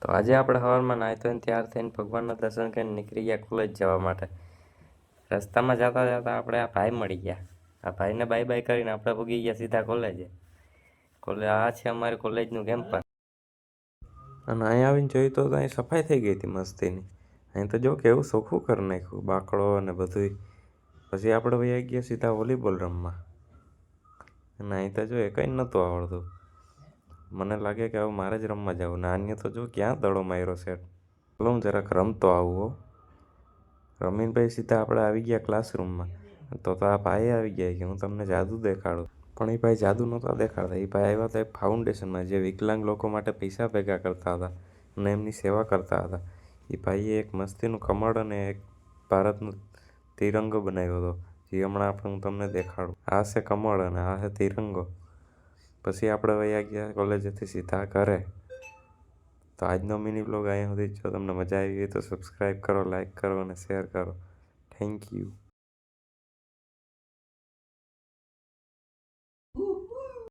તો આજે આપણે સવારમાં નાહી ધોઈને તૈયાર થઈને ભગવાનના દર્શન કરીને નીકળી ગયા કોલેજ જવા માટે. રસ્તામાં જતા જતા આપણે આ ભાઈ મળી ગયા. આ ભાઈને બાય બાય કરીને આપણે પૂગી ગયા સીધા કોલેજે. આ છે અમારી કોલેજનું કેમ્પસ. અને અહીં આવીને જોયું તો અહીં સફાઈ થઈ ગઈ હતી મસ્તીની. અહીં તો જો કેવું ચોખ્ખું કરી નાખ્યું, બાકડો અને બધું. પછી આપણે વહી ગયા સીધા વોલીબોલ રમવા. અને અહીં તો જો એ કંઈ નહોતું આવડતું. મને લાગે કે હવે મારે જ રમવા જવું. નાની તો જો ક્યાં દડો માર્યો છે. ચાલો હું જરાક રમતો આવું હો. રમીને પછી સીધા આપણે આવી ગયા ક્લાસરૂમમાં. તો આ ભાઈ આવી ગયા કે હું તમને જાદુ દેખાડું. પણ એ ભાઈ જાદુ નહોતા દેખાડતા. એ ભાઈ આવ્યા હતા એક ફાઉન્ડેશનમાં જે વિકલાંગ લોકો માટે પૈસા ભેગા કરતા હતા અને એમની સેવા કરતા હતા. એ ભાઈએ એક મસ્તીનું કમળ અને એક ભારતનો તિરંગો બનાવ્યો હતો, જે હમણાં હું તમને દેખાડું. આ છે કમળ અને આ છે તિરંગો. પછી આપણે વયા ગયા કોલેજેથી સીધા ઘરે. તો આજનો મિની બ્લોગ અહીંયા સુધી. જો તમને મજા આવી હોય તો સબસ્ક્રાઈબ કરો, લાઈક કરો અને શેર કરો. Thank you.